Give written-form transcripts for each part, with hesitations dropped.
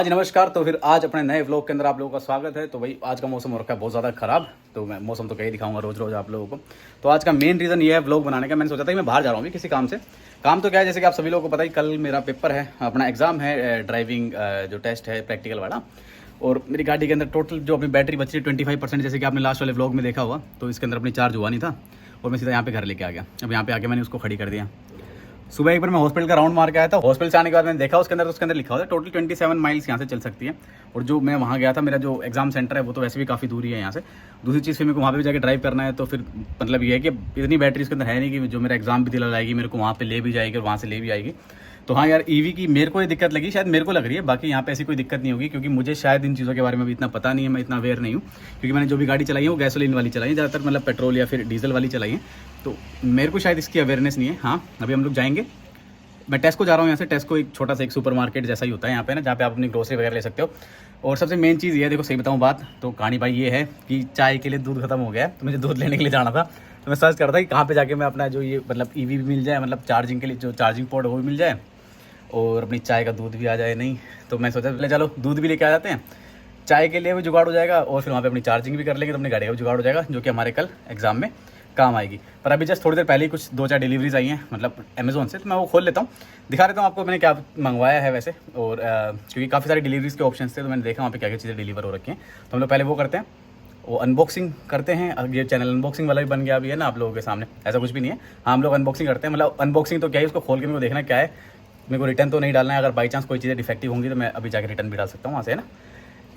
आज नमस्कार। तो फिर आज अपने नए व्लॉग के अंदर आप लोगों का स्वागत है। तो भाई आज का मौसम हो रखा है बहुत ज़्यादा ख़राब, तो मैं मौसम तो कहीं दिखाऊंगा रोज़ रोज़ आप लोगों को। तो आज का मेन रीज़न ये है व्लॉग बनाने का। मैंने सोचा था कि मैं बाहर जा रहा हूँ अभी किसी काम से। काम तो क्या है, जैसे कि आप सभी लोगों को पता ही, कल मेरा पेपर है, अपना एग्ज़ाम है, ड्राइविंग जो टेस्ट है प्रैक्टिकल वाला। और मेरी गाड़ी के अंदर टोटल जो अपनी बैटरी बची है 25%, जैसे कि आपने लास्ट वाले व्लॉग में देखा हुआ। तो इसके अंदर अपनी चार्ज हुआ नहीं था और मैं सीधा यहाँ पे घर लेके आ गया। अब यहाँ पे आके मैंने उसको खड़ी कर दिया। सुबह एक बार मैं हॉस्पिटल का राउंड मार के आया था। हॉस्पिटल से आने के बाद मैंने देखा उसके अंदर लिखा हुआ था टोटल 27 माइल्स यहाँ से चल सकती है। और जो मैं वहाँ गया था, मेरा जो एग्जाम सेंटर है वो तो वैसे भी काफ़ी दूरी है यहाँ से। दूसरी चीज़ फिर मेरे को वहाँ पे जाके ड्राइव करना है, तो फिर मतलब ये है कि इतनी बैटरी इसके अंदर है नहीं कि जो मेरा एग्जाम भी दिला लाएगी, मेरे को वहाँ पे ले भी जाएगी और वहाँ से ले भी आएगी। तो हाँ यार, ईवी की मेरे को ये दिक्कत लगी, शायद मेरे को लग रही है, बाकी यहाँ पे ऐसी कोई दिक्कत नहीं होगी, क्योंकि मुझे शायद इन चीज़ों के बारे में भी इतना पता नहीं है, मैं इतना अवेयर नहीं हूँ। क्योंकि मैंने जो भी गाड़ी चलाई है वो गैसोलीन वाली चलाई है ज़्यादातर, मतलब पेट्रोल या फिर डीजल वाली चलाई है। तो मेरे को शायद इसकी अवेयरनेस नहीं है। हाँ, अभी हम लोग जाएंगे। मैं टेस्को जा रहा हूँ यहाँ से। टेस्को एक छोटा सा एक सुपरमार्केट जैसा ही होता है यहाँ पे ना, जहाँ पे आप अपनी ग्रोसरी वगैरह ले सकते हो। और सबसे मेन चीज़ ये है, देखो सही बताऊँ बात, तो कहानी भाई ये है कि चाय के लिए दूध खत्म हो गया है, तो मुझे दूध लेने के लिए जाना था। तो मैं सर्च कर रहा था कि कहाँ पे जाके मैं अपना जो ये मतलब ईवी भी मिल जाए, मतलब चार्जिंग के लिए जो चार्जिंग पोर्ट है वो भी मिल जाए और अपनी चाय का दूध भी आ जाए। नहीं तो मैं सोचा पहले चलो दूध भी लेके आ जाते हैं, चाय के लिए भी जुगाड़ हो जाएगा और फिर वहाँ पे अपनी चार्जिंग भी कर लेंगे, तो अपनी गाड़ी का भी जुगाड़ हो जाएगा, जो कि हमारे कल एग्जाम में काम आएगी। पर अभी जस्ट थोड़ी देर पहले ही कुछ 2-4 डिलीवरीज आई हैं, मतलब अमेज़ोन से, तो मैं वो खोल लेता हूँ, दिखा देता हूँ आपको मैंने क्या मंगवाया है वैसे। और क्योंकि काफ़ी सारी डिलीवरीज के ऑप्शन थे, तो मैंने देखा वहाँ पे क्या क्या चीज़ें डिलीवर हो रखी हैं। तो हम लोग पहले वो करते हैं, वो अनबॉक्सिंग करते हैं। अब ये चैनल अनबॉक्सिंग वाला भी बन गया अभी है ना आप लोगों के सामने, ऐसा कुछ भी नहीं है। हाँ, हम लोग अनबॉक्सिंग करते हैं, मतलब अनबॉक्सिंग तो क्या है, उसको खोल के मेरे को देखना क्या है, मेरे को रिटर्न तो नहीं डालना है। अगर बाई चांस कोई चीज़ें डिफेक्टिव होंगी तो मैं अभी जाकर रिटर्न भी डाल सकता हूँ वहाँ से, है ना।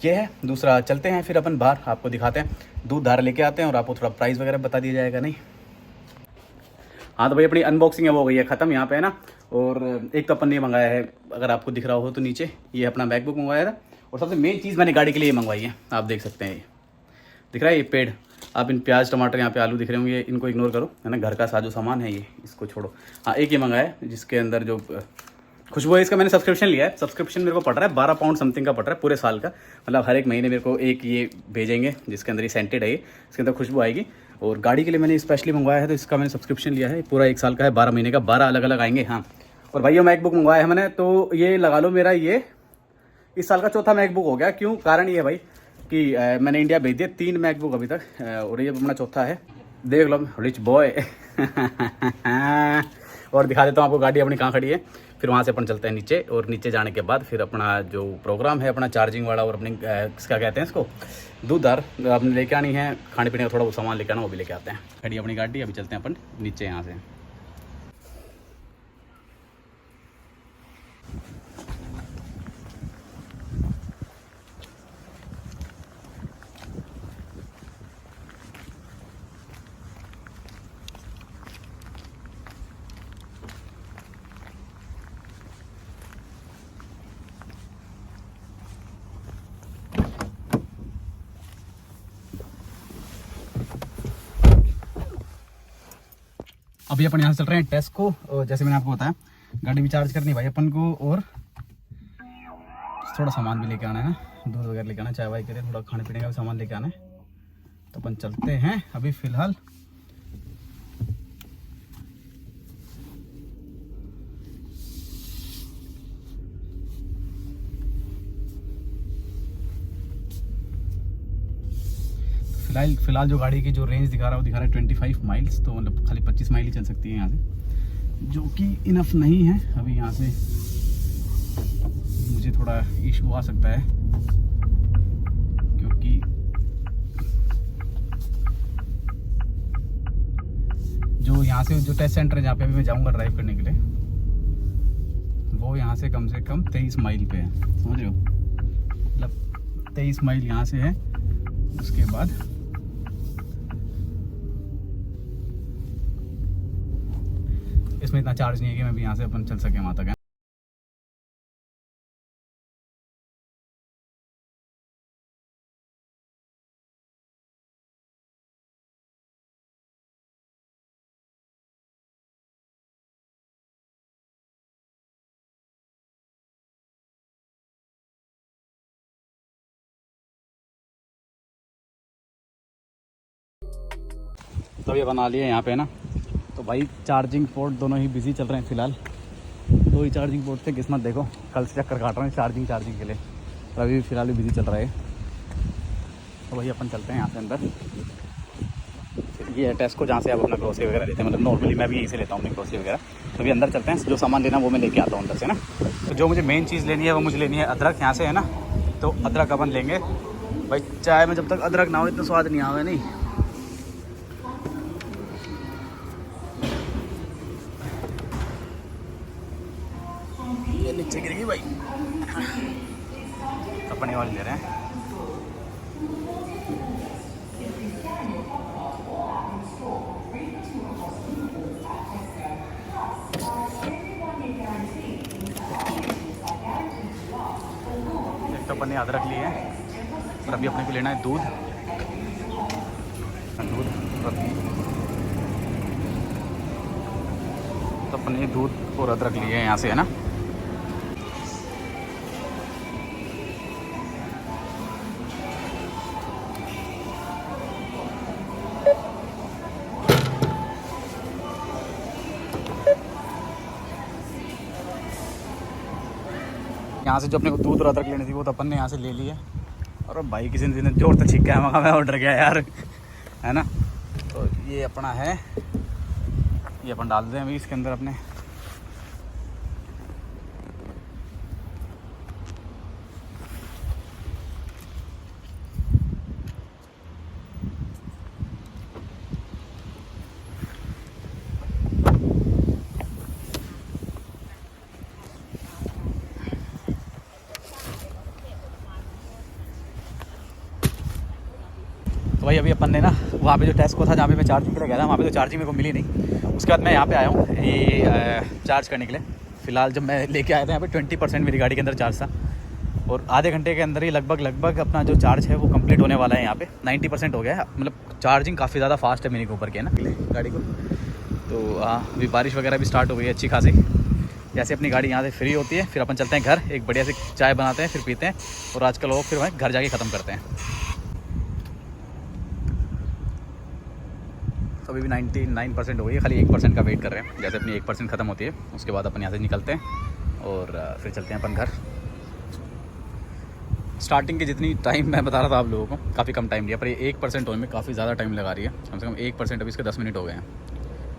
ये है दूसरा। चलते हैं फिर अपन बाहर, आपको दिखाते हैं, दूध धार लेके आते हैं और आपको थोड़ा प्राइस वगैरह बता दिया जाएगा। नहीं हाँ, तो भाई अपनी अनबॉक्सिंग है वो हो गई है ख़त्म यहाँ पे, है ना। और एक तो अपन ने मंगाया है, अगर आपको दिख रहा हो तो नीचे, ये अपना मैकबुक मंगवाया था। और सबसे मेन चीज़ मैंने गाड़ी के लिए मंगवाई है, आप देख सकते हैं, ये दिख रहा है ये पेड़। आप इन प्याज टमाटर यहाँ पे आलू दिख रहे होंगे, इनको इग्नोर करो, है ना, घर का साजो सामान है ये, इसको छोड़ो। हाँ, एक ये मंगाया है जिसके अंदर जो खुशबू है, इसका मैंने सब्सक्रिप्शन लिया है। सब्सक्रिप्शन मेरे को पड़ रहा है 12 पाउंड समथिंग का पड़ रहा है पूरे साल का, मतलब हर एक महीने मेरे को एक ये भेजेंगे जिसके अंदर ये सेंटेड है, ये इसके अंदर खुशबू आएगी। और गाड़ी के लिए मैंने स्पेशली मंगवाया है, तो इसका मैंने सब्सक्रिप्शन लिया है, पूरा 1 साल का है, 12 महीने का, 12 अलग अलग आएंगे। हाँ, और भाई ये मैकबुक मंगवाया है मैंने, तो ये लगा लो मेरा ये इस साल का चौथा मैकबुक हो गया। क्यों, कारण ये है भाई कि मैंने इंडिया भेज दिया 3 मैकबुक अभी तक, और ये अपना चौथा है। देख लो, रिच बॉय। और दिखा देता हूँ आपको गाड़ी अपनी कहाँ खड़ी है। फिर वहाँ से अपन चलते हैं नीचे, और नीचे जाने के बाद फिर अपना जो प्रोग्राम है अपना चार्जिंग वाला, और अपनी क्या कहते हैं इसको, दूधदार अपने लेके आनी है, खाने पीने का थोड़ा वो सामान लेके आना, वो भी लेके आते हैं। खड़ी अपनी गाड़ी, अभी चलते हैं अपन नीचे यहाँ से। अभी अपन यहाँ से चल रहे हैं टेस्को, और जैसे मैंने आपको बताया गाड़ी भी चार्ज करनी भाई अपन को, और थोड़ा सामान भी लेके आना है ना, दूध वगैरह लेके आना, चाय वाय के लिए थोड़ा खाने पीने का भी सामान लेके आना है। तो अपन चलते हैं अभी फ़िलहाल। फिलहाल जो गाड़ी की जो रेंज दिखा रहा है वो दिखा रहा है 25 माइल्स, तो मतलब खाली 25 माइल ही चल सकती है यहाँ से, जो कि इनफ नहीं है। अभी यहाँ से मुझे थोड़ा इशू आ सकता है, क्योंकि जो यहाँ से जो टेस्ट सेंटर है जहाँ पे अभी मैं जाऊँगा ड्राइव करने के लिए, वो यहाँ से कम 23 माइल पे है, समझ रहे हो, मतलब 23 माइल यहाँ से है। उसके बाद इसमें इतना चार्ज नहीं है कि मैं भी यहाँ से अपन चल सके वहाँ तक, है। तो अभी बना लिए यहाँ पे ना, तो भाई चार्जिंग पोर्ट दोनों ही बिजी चल रहे हैं फ़िलहाल। 2 ही चार्जिंग पोर्ट थे, किस्मत देखो, कल से चक्कर काट रहे हैं चार्जिंग के लिए। तो अभी फ़िलहाल बिजी चल रहा है। तो वही अपन चलते हैं यहाँ से अंदर। ये है टेस्को, जहाँ से आप अपना ग्रोसरी वगैरह लेते हैं। मतलब नॉर्मली मैं भी यहीं से लेता हूँ अपनी ग्रोसरी वगैरह। तो अभी अंदर चलते हैं, जो सामान लेना वो मैं लेके आता हूँ अंदर से ना। तो जो मुझे मेन चीज़ लेनी है वो मुझे लेनी है अदरक, यहाँ से है ना। तो अदरक अपन लेंगे भाई, चाय में जब तक अदरक ना हो इतना स्वाद नहीं आवे नहीं। ये नीचे गिरेगी भाई। अपने वाली ले रहे हैं। एक तो अपन ने अदरक लिए है और अभी अपने को लेना है दूध। तो अपन ने दूध और अदरक लिए हैं यहाँ से है ना। यहाँ से जो अपने को दूध और अदरक लेनी थी वो तो अपन ने यहाँ से ले ली है। और भाई किसी ने जोर तक छिक्का है, मैं ऑर्डर किया यार, है ना। तो ये अपना है, ये अपन डाल दें अभी इसके अंदर अपने। तो भाई अभी अपन ने ना वहाँ पे जो टेस्को था जहाँ पे मैं चार्जिंग के लिए गया था, वहाँ पे तो चार्जिंग मेरे को मिली नहीं। उसके बाद मैं यहाँ पे आया हूँ ये चार्ज करने के लिए। फ़िलहाल जब मैं लेके आया था यहाँ पे 20% मेरी गाड़ी के अंदर चार्ज था। और आधे घंटे के अंदर ही लगभग अपना जो चार्ज है वो कंप्लीट होने वाला है। यहाँ पे 90% हो गया है। मतलब चार्जिंग काफ़ी ज़्यादा फास्ट है मेरे के ऊपर के ना गाड़ी को। तो अभी बारिश वगैरह भी स्टार्ट हो गई है अच्छी खासी। जैसे अपनी गाड़ी यहाँ से फ्री होती है फिर अपन चलते हैं घर, एक बढ़िया से चाय बनाते हैं, फिर पीते हैं और आजकल वो फिर वहीं घर जाके ख़त्म करते हैं। तो अभी भी 99% हो गई है, खाली 1% का वेट कर रहे हैं। जैसे अपनी 1% ख़त्म होती है उसके बाद अपन यहाँ से निकलते हैं और फिर चलते हैं अपन घर। स्टार्टिंग की जितनी टाइम मैं बता रहा था आप लोगों को, काफ़ी कम टाइम लिया, पर ये 1% होने में काफ़ी ज़्यादा टाइम लगा रही है। कम से कम 1% अभी इसके 10 मिनट हो गए हैं।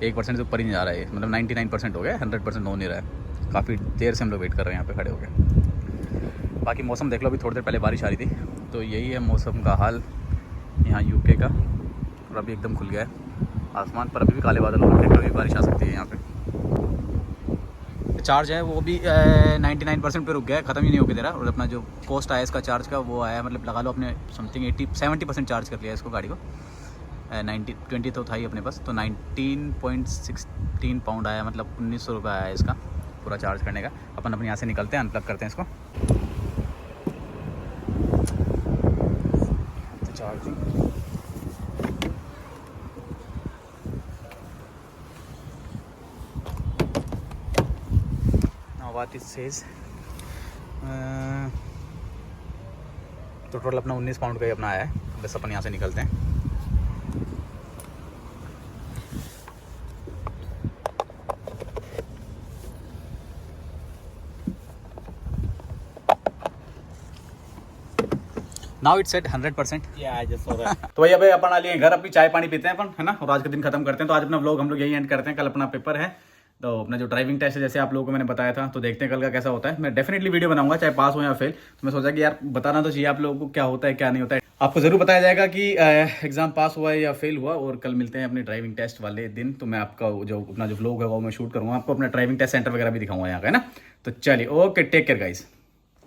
1% से ऊपर ही नहीं जा रहा है, मतलब 99% हो गया, 100% हो नहीं रहा है। काफ़ी देर से हम लोग वेट कर रहे हैं यहाँ पे खड़े होकर। बाकी मौसम देख लो, अभी थोड़ी देर पहले बारिश आ रही थी। तो यही है मौसम का हाल यहाँ यूके का। और अभी एकदम खुल गया है आसमान, पर अभी भी काले बादल हो रखे हैं, कभी बारिश आ सकती है यहाँ पे। चार्ज है वो भी 99% पे रुक गया है, ख़त्म ही नहीं होकर दे रहा। और अपना जो कॉस्ट आया इसका चार्ज का वो आया, मतलब लगा लो अपने समथिंग 70% चार्ज कर लिया इसको गाड़ी को। 20 तो था ही अपने पास, तो 19.16 पाउंड आया, मतलब 1900 रुपये आया इसका पूरा चार्ज करने का। अपन अपने यहाँ से निकलते हैं, अनप्लग करते हैं इसको। तो चार्जिंग what it says, तो टोटल अपना 19 पाउंड का ही अपना आया है। बस अपन यहाँ से निकलते हैं। Now it's at 100%। तो भाई अभी अपन आ लिए घर, अपनी चाय पानी पीते हैं अपन, है ना, और आज का दिन खत्म करते हैं। तो आज अपना व्लॉग हम लोग यही एंड करते हैं। कल अपना पेपर है, तो अपना जो ड्राइविंग टेस्ट है जैसे आप लोगों को मैंने बताया था, तो देखते हैं कल का कैसा होता है। मैं डेफिनेटली वीडियो बनाऊंगा चाहे पास हो या फेल। तो मैं सोचा कि यार बताना तो चाहिए आप लोगों को क्या होता है क्या नहीं होता है। आपको जरूर बताया जाएगा कि एग्जाम पास हुआ है या फेल हुआ। और कल मिलते हैं अपने ड्राइविंग टेस्ट वाले दिन। तो मैं आपका जो अपना जो व्लॉग है वो मैं शूट करूँगा, आपको अपना ड्राइविंग टेस्ट सेंटर वगैरह भी दिखाऊंगा यहाँ का, है ना। तो चलिए, ओके, टेक केयर गाइस।